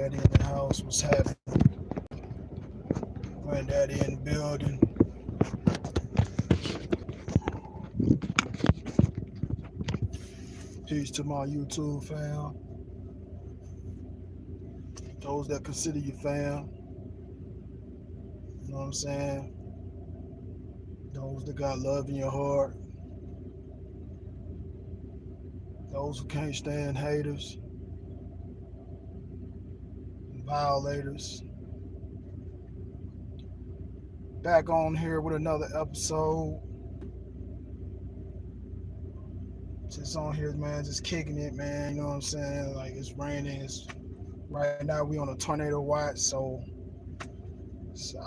Granddaddy in the house. What's happening? Granddaddy in the building. Peace to my YouTube fam. Those that consider you fam. You know what I'm saying? Those that got love in your heart. Those who can't stand haters and violators. Back on here with another episode. Just on here, man, just kicking it, man. You know what I'm saying? Like it's raining. Right now we on a tornado watch, so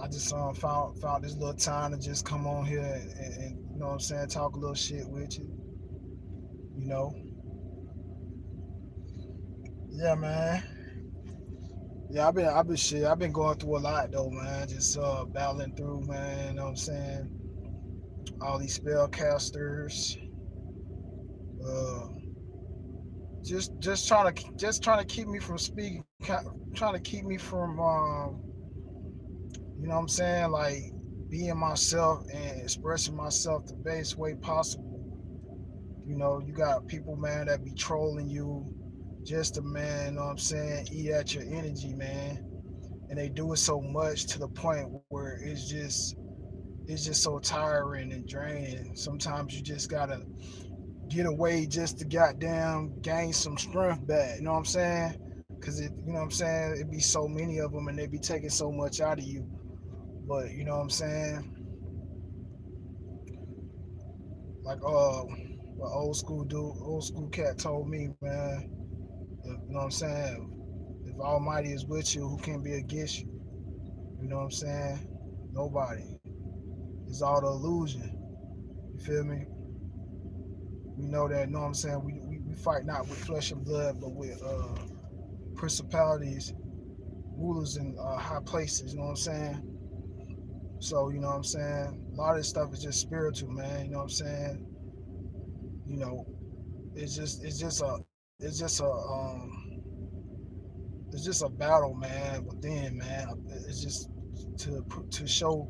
I just found this little time to just come on here and you know what I'm saying, talk a little shit with you. You know, yeah, man. Yeah, I've been going through a lot though, man. Just battling through, man. You know what I'm saying? All these spellcasters, uh, just trying to keep me from speaking, trying to keep me from you know what I'm saying, like being myself and expressing myself the best way possible. You know, you got people, man, that be trolling you just to, man, you know what I'm saying, eat at your energy, man. And they do it so much to the point where it's just so tiring and draining. Sometimes you just gotta get away just to goddamn gain some strength back. You know what I'm saying? Cause you know what I'm saying, it be so many of them and they be taking so much out of you. But you know what I'm saying? Like what old school cat told me, man. You know what I'm saying? If Almighty is with you, who can be against you? You know what I'm saying? Nobody. It's all the illusion. You feel me? We know that, you know what I'm saying? We fight not with flesh and blood, but with principalities, rulers in high places, you know what I'm saying? So, you know what I'm saying? A lot of this stuff is just spiritual, man, you know what I'm saying? You know, it's just a battle, man, within, man. It's just to show,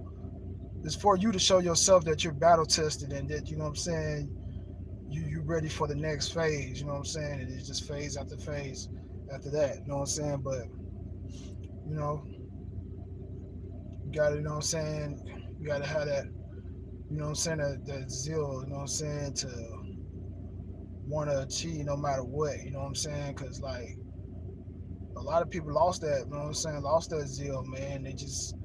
it's for you to show yourself that you're battle tested and that, you know what I'm saying, you ready for the next phase, you know what I'm saying? And it's just phase after phase after that, you know what I'm saying? But, you know, you gotta, you know what I'm saying, you gotta have that, you know what I'm saying, that zeal, you know what I'm saying, to wanna achieve no matter what, you know what I'm saying? Cause like a lot of people lost that, you know what I'm saying, lost that zeal, man. They just,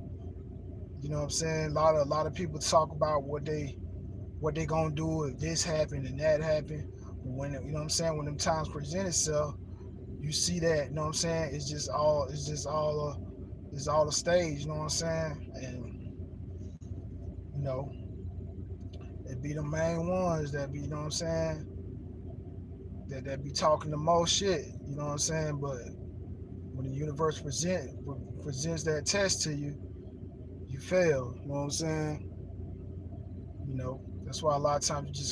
you know what I'm saying, a lot of people talk about what they gonna do if this happened and that happened. But when, you know what I'm saying, when them times present itself, you see that, you know what I'm saying, it's all a stage, you know what I'm saying? And you know, it be the main ones that be, you know what I'm saying, that be talking the most shit, you know what I'm saying? But when the universe presents that test to you, you fail, you know what I'm saying? You know, that's why a lot of times you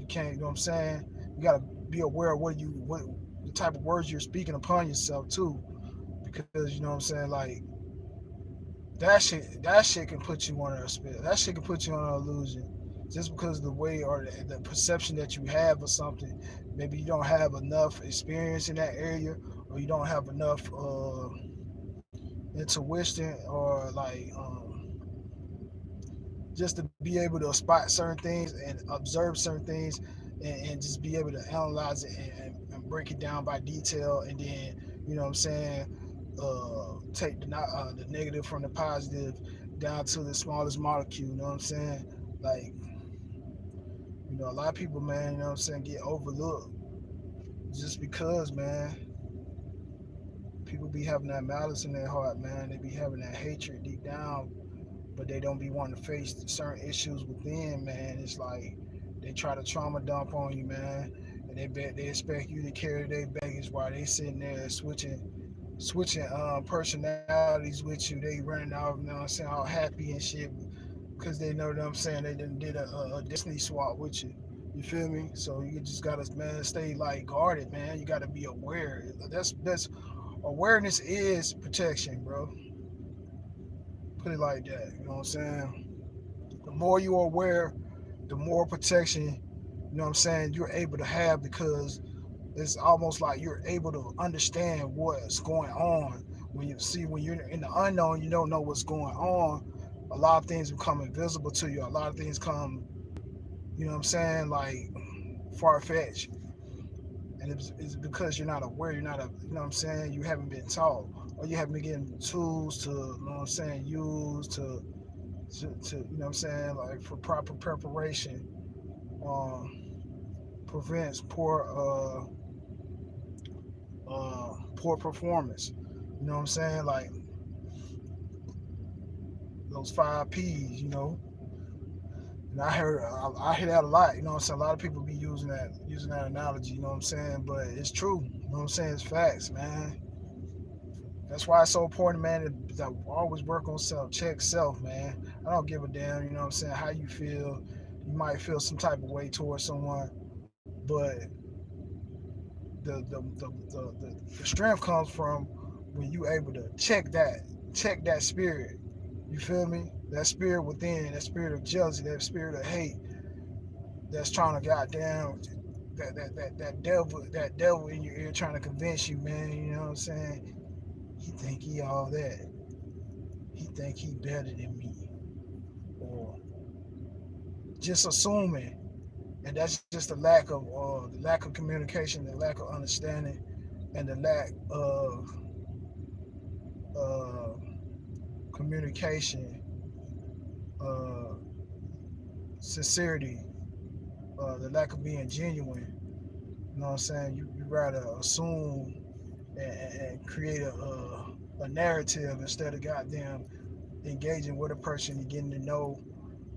can't, you know what I'm saying, you gotta be aware of what the type of words you're speaking upon yourself too, because you know what I'm saying, like that shit can put you on a spell. That shit can put you on an illusion. Just because of the way or the perception that you have of something, maybe you don't have enough experience in that area, or you don't have enough intuition, or like just to be able to spot certain things and observe certain things, and just be able to analyze it and break it down by detail, and then, you know what I'm saying, take the negative from the positive down to the smallest molecule, you know what I'm saying? Like, you know, a lot of people, man, you know what I'm saying, get overlooked just because, man, people be having that malice in their heart, man. They be having that hatred deep down, but they don't be wanting to face certain issues within, man. It's like they try to trauma dump on you, man, and they expect you to carry their baggage while they sitting there switching personalities with you. They running off, you know what I'm saying, all happy and shit, because they know, what I'm saying, they did a destiny swap with you. You feel me? So you just gotta, man, stay like guarded, man. You gotta be aware. That's Awareness is protection, bro. Put it like that. You know what I'm saying? The more you're aware, the more protection, you know what I'm saying, you're able to have because it's almost like you're able to understand what's going on. When you're in the unknown, you don't know what's going on. A lot of things become invisible to you. A lot of things come, you know what I'm saying, like far fetched. And it's because you're not aware. You're not you know what I'm saying. You haven't been taught, or you haven't been getting tools to, you know what I'm saying, use to you know what I'm saying, like for proper preparation. Prevents poor performance. You know what I'm saying? Like those 5 P's. And I hear that a lot. You know what I'm saying? A lot of people be using that analogy. You know what I'm saying? But it's true. You know what I'm saying? It's facts, man. That's why it's so important, man, to always work on self. Check self, man. I don't give a damn. You know what I'm saying? How you feel. You might feel some type of way towards someone, but the strength comes from when you able to check that spirit. You feel me? That spirit within, that spirit of jealousy, that spirit of hate, that's trying to goddamn that devil in your ear trying to convince you, man. You know what I'm saying? He think he all that. He think he better than me, or just assuming. And that's just the lack of communication, the lack of understanding, and the lack of uh, communication, uh, sincerity, the lack of being genuine. You know what I'm saying? You rather assume and create a narrative instead of goddamn engaging with a person and getting to know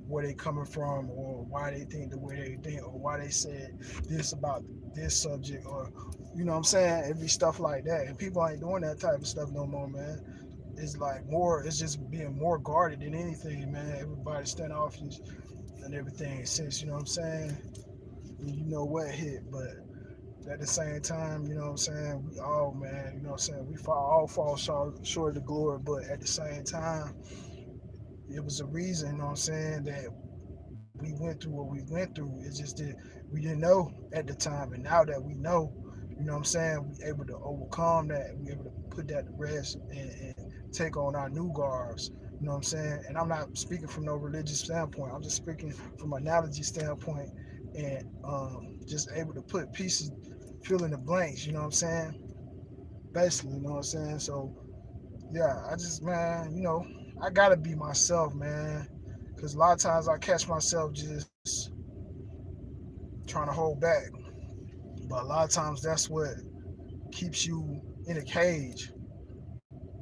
where they coming from, or why they think the way they think, or why they said this about this subject, or you know what I'm saying? It'd be stuff like that. And people ain't doing that type of stuff no more, man. It's just being more guarded than anything, man. Everybody standoffish and everything since, you know what I'm saying? You know what hit, but at the same time, you know what I'm saying, we all, man, you know what I'm saying, all fall short of the glory, but at the same time, it was a reason, you know what I'm saying, that we went through what we went through. It's just that we didn't know at the time, and now that we know, you know what I'm saying, we able to overcome that, we able to put that to rest and take on our new guards. You know what I'm saying? And I'm not speaking from no religious standpoint. I'm just speaking from an analogy standpoint, and just able to put pieces, fill in the blanks. You know what I'm saying? Basically, you know what I'm saying. So yeah, I just, man, I gotta be myself, man, because a lot of times I catch myself just trying to hold back, but a lot of times that's what keeps you in a cage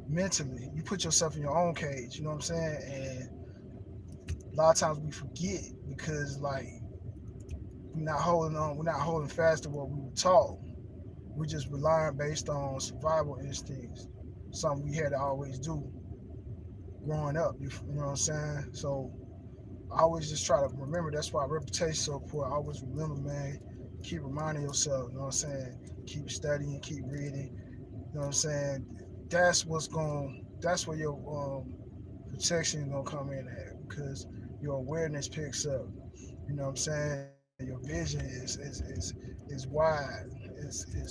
mentally. You put yourself in your own cage. You know what I'm saying? And a lot of times we forget because like we're not holding fast to what we were taught. We're just relying based on survival instincts, something we had to always do growing up. You know what I'm saying? So I always just try to remember. That's why reputation is so important. I always remember, man. Keep reminding yourself. You know what I'm saying? Keep studying. Keep reading. You know what I'm saying? That's where your protection is gonna come in at, because your awareness picks up. You know what I'm saying? Your vision is wide. Is you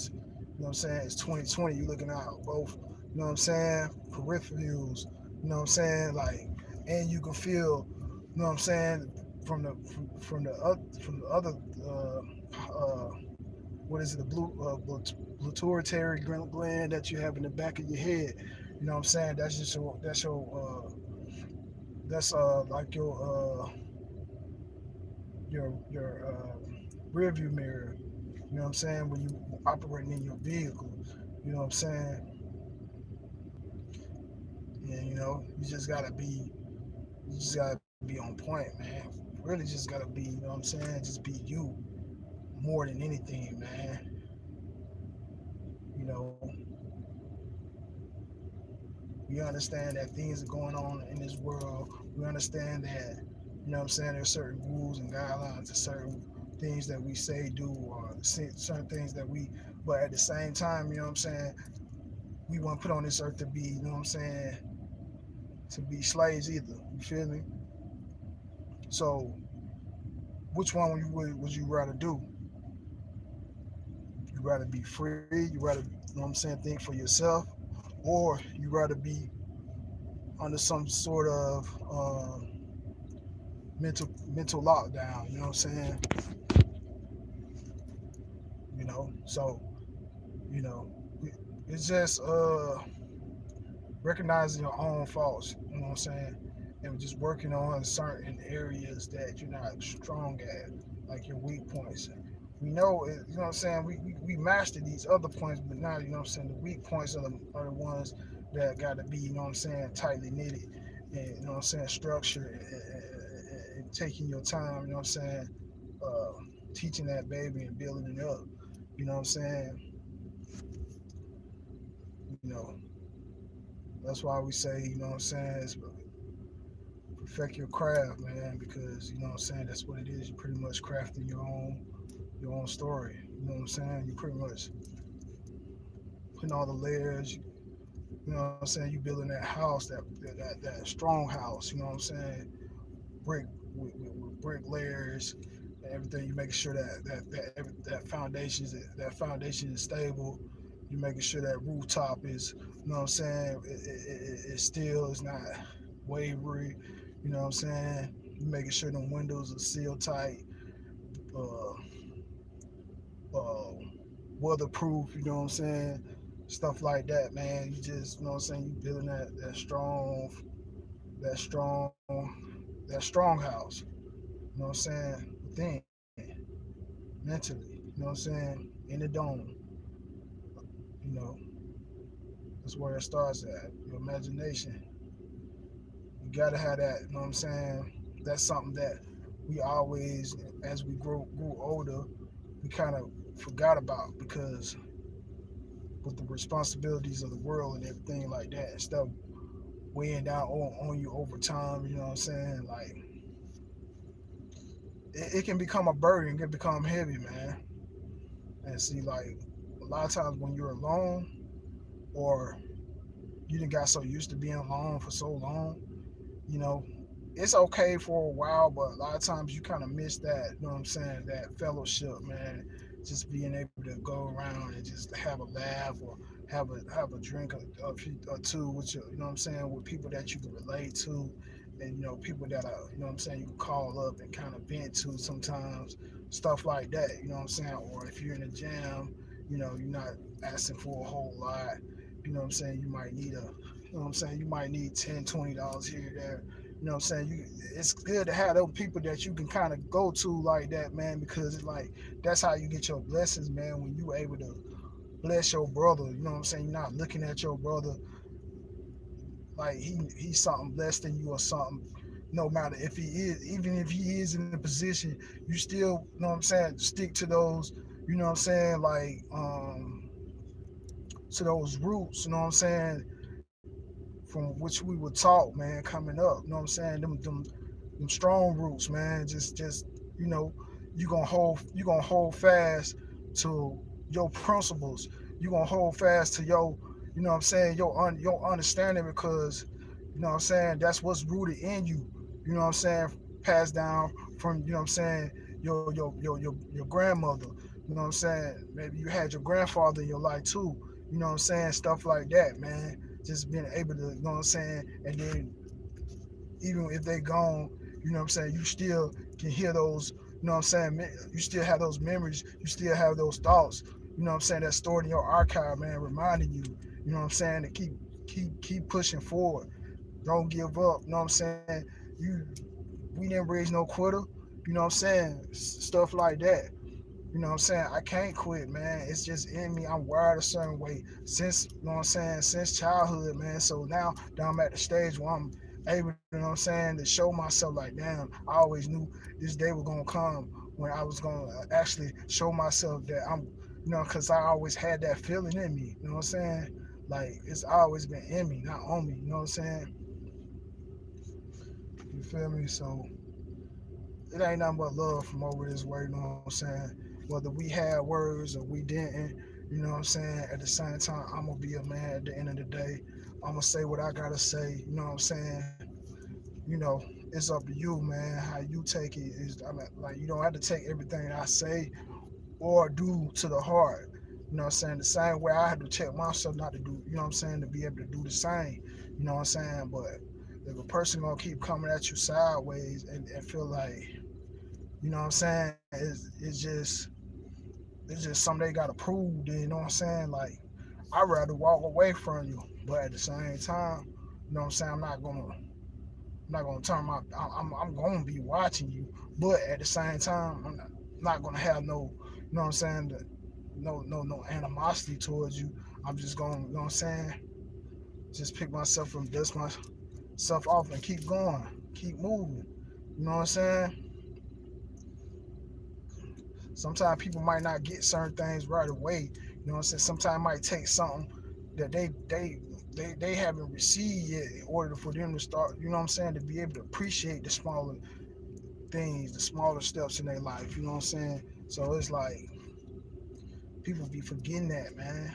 know what I'm saying? It's 2020. You looking out both. You know what I'm saying? Peripherals. You know what I'm saying? Like, and you can feel. You know what I'm saying? From the other. What is it? The pituitary gland that you have in the back of your head. You know what I'm saying? That's like your rear view mirror. You know what I'm saying? When you operating in your vehicle. You know what I'm saying? And you just gotta be on point, man. Really just gotta be, you know what I'm saying? Just be you more than anything, man. You know, we understand that things are going on in this world. We understand that, you know what I'm saying, there's certain rules and guidelines to certain things that we say do, or certain things that we, but at the same time, you know what I'm saying, we weren't put on this earth to be, you know what I'm saying, to be slaves either. You feel me? So which one would you rather do? You rather be free, you rather, you know what I'm saying, think for yourself, or you rather be under some sort of mental lockdown, you know what I'm saying? So, you know, it's just recognizing your own faults, you know what I'm saying? And just working on certain areas that you're not strong at, like your weak points. We know, you know what I'm saying? We mastered these other points, but now, you know what I'm saying, the weak points are the ones that got to be, you know what I'm saying, tightly knitted and, you know what I'm saying, structured and taking your time, you know what I'm saying, uh, teaching that baby and building it up. You know what I'm saying? You know, that's why we say, you know what I'm saying, is perfect your craft, man, because you know what I'm saying, that's what it is. You're pretty much crafting your own story. You know what I'm saying? You pretty much putting all the layers, you know what I'm saying, you building that house, that strong house, you know what I'm saying? Brick with brick layers and everything. You making sure that foundation is stable. You making sure that rooftop is, you know what I'm saying, it still is not wavery. You know what I'm saying? You making sure the windows are sealed tight, uh, uh, weatherproof. You know what I'm saying? Stuff like that, man. You just, you know what I'm saying. You building that strong, that strong house. You know what I'm saying? Within, mentally. You know what I'm saying? In the dome. You know, that's where it starts at. Your imagination. You gotta have that. You know what I'm saying? That's something that we always, as we grew older, we kind of forgot about because with the responsibilities of the world and everything like that and stuff weighing down on you over time. You know what I'm saying? Like it can become a burden. It can become heavy, man. And see, like a lot of times when you're alone or you didn't got so used to being alone for so long, you know, it's okay for a while, but a lot of times you kind of miss that, you know what I'm saying, that fellowship, man. Just being able to go around and just have a laugh or have a drink or two with you know what I'm saying, with people that you can relate to, and people that are, you know what I'm saying, you can call up and kind of vent to sometimes, stuff like that, you know what I'm saying. Or if you're in a jam, you're not asking for a whole lot, you know what I'm saying, you might need you know what I'm saying? You might need $10, $20 here or there. You know what I'm saying? It's good to have those people that you can kind of go to like that, man, because it's like that's how you get your blessings, man. When you able to bless your brother, you know what I'm saying? You're not looking at your brother like he's something less than you or something. No matter if he is, even if he is in a position, you still, you know what I'm saying, stick to those, you know what I'm saying, like to those roots, you know what I'm saying, from which we were taught, man, coming up. You know what I'm saying? Them strong roots, man. Just you know, you gonna hold fast to your principles. You gonna hold fast to your, you know what I'm saying, your understanding, because you know what I'm saying, that's what's rooted in you. You know what I'm saying? Passed down from, you know what I'm saying, your grandmother. You know what I'm saying? Maybe you had your grandfather in your life too. You know what I'm saying? Stuff like that, man. Just being able to, you know what I'm saying, and then even if they gone, you know what I'm saying, you still can hear those, you know what I'm saying, you still have those memories, you still have those thoughts, you know what I'm saying, that's stored in your archive, man, reminding you, you know what I'm saying, to keep pushing forward. Don't give up, you know what I'm saying? You we didn't raise no quitter, you know what I'm saying? Stuff like that. You know what I'm saying? I can't quit, man. It's just in me. I'm wired a certain way since, you know what I'm saying, since childhood, man. So now that I'm at the stage where I'm able, you know what I'm saying, to show myself like, damn, I always knew this day was going to come when I was going to actually show myself that I'm, because I always had that feeling in me, you know what I'm saying? Like, it's always been in me, not on me, you know what I'm saying? You feel me? So it ain't nothing but love from over this way, you know what I'm saying? Whether we had words or we didn't, you You know what I'm saying? At the same time, I'm gonna be a man at the end of the day. I'm gonna say what I gotta say. You know what I'm saying? You know, it's up to you, man. How you take it is, I mean, like you don't have to take everything I say or do to the heart. You know what I'm saying? The same way I had to check myself not to do, you know what I'm saying, to be able to do the same. You know what I'm saying? But if a person gonna keep coming at you sideways and feel like, you know what I'm saying, it's just something they gotta prove, then you know what I'm saying? Like I'd rather walk away from you. But at the same time, you know what I'm saying, I'm not gonna turn my. I'm gonna be watching you, but at the same time, I'm not gonna have no. You know what I'm saying? No animosity towards you. I'm just gonna. You know what I'm saying? Just pick myself from dust myself off and keep going, keep moving. You know what I'm saying? Sometimes people might not get certain things right away. You know what I'm saying? Sometimes it might take something that they haven't received yet in order for them to start. You know what I'm saying? To be able to appreciate the smaller things, the smaller steps in their life. You know what I'm saying? So it's like people be forgetting that, man.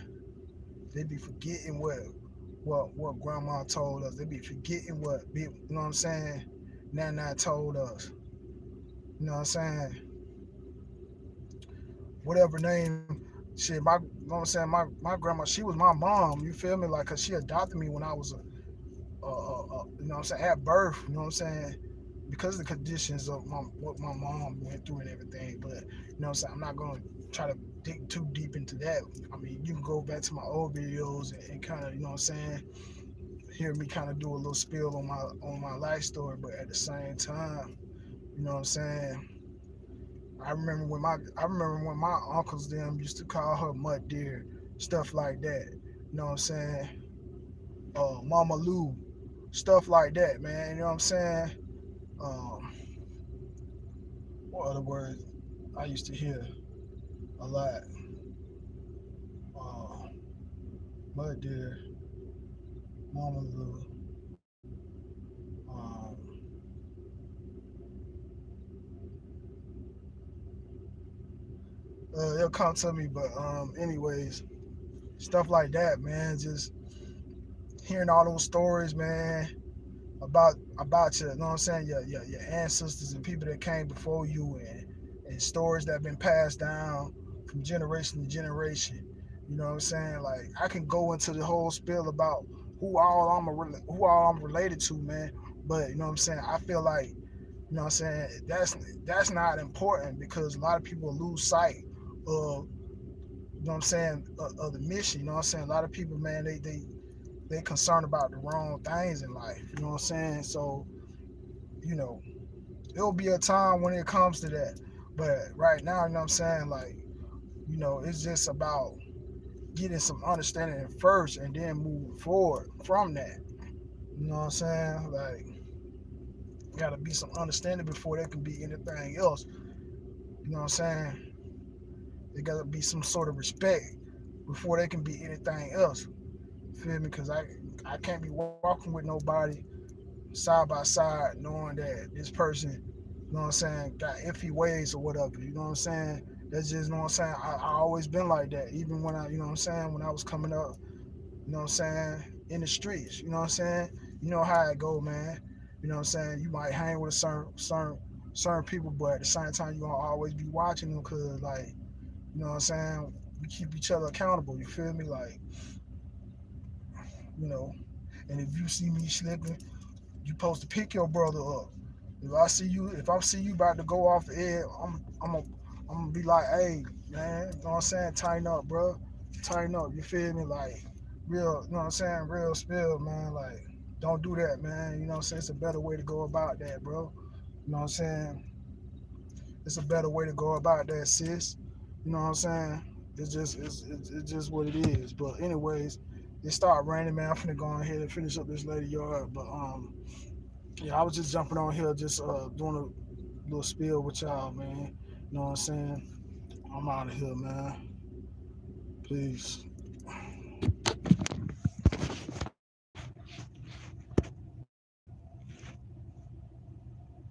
They be forgetting what grandma told us. They be forgetting you know what I'm saying, Nana told us. You know what I'm saying? Whatever name, shit. You know what I'm saying? My grandma, she was my mom. You feel me? Like, cause she adopted me when I was you know what I'm saying, at birth. You know what I'm saying? Because of the conditions of what my mom went through and everything. But you know what I'm saying, I'm not gonna try to dig too deep into that. I mean, you can go back to my old videos and kind of, you know what I'm saying, hear me kind of do a little spill on my life story. But at the same time, you know what I'm saying, I remember when my uncles them used to call her Mud Deer, stuff like that. You know what I'm saying? Mama Lou, stuff like that, man. You know what I'm saying? Um, what other words I used to hear a lot? Uh, Mud Deer, Mama Lou. Um, it'll come to me, but anyways, stuff like that, man. Just hearing all those stories, man, about your, you know what I'm saying, your ancestors and people that came before you, and stories that have been passed down from generation to generation. You know what I'm saying? Like I can go into the whole spiel about who all I'm related to, man. But you know what I'm saying? I feel like, you know what I'm saying, that's not important because a lot of people lose sight of, you know what I'm saying, of the mission. You know what I'm saying? A lot of people, man, they concerned about the wrong things in life. You know what I'm saying? So, you know, it'll be a time when it comes to that. But right now, you know what I'm saying? Like, you know, it's just about getting some understanding first and then moving forward from that. You know what I'm saying? Like, gotta be some understanding before there can be anything else. You know what I'm saying? There gotta be some sort of respect before there can be anything else. Feel me? Because I can't be walking with nobody side by side knowing that this person, you know what I'm saying, got iffy ways or whatever. You know what I'm saying? That's just, you know what I'm saying. I always been like that. Even when you know what I'm saying, when I was coming up, you know what I'm saying, in the streets. You know what I'm saying? You know how it go, man. You know what I'm saying? You might hang with a certain people, but at the same time, you gonna always be watching them because, like, you know what I'm saying. We keep each other accountable. You feel me? Like, you know. And if you see me slipping, you supposed to pick your brother up. If I see you about to go off the edge, I'm gonna be like, hey, man, you know what I'm saying? Tighten up, bro. Tighten up. You feel me? Like, real, you know what I'm saying? Real spill, man. Like, don't do that, man. You know what I'm saying? It's a better way to go about that, bro. You know what I'm saying? It's a better way to go about that, sis. You know what I'm saying? It's just what it is. But anyways, it start raining, man. I'm finna go on ahead and finish up this lady yard. But yeah, I was just jumping on here, just doing a little spill with y'all, man. You know what I'm saying? I'm out of here, man. Peace.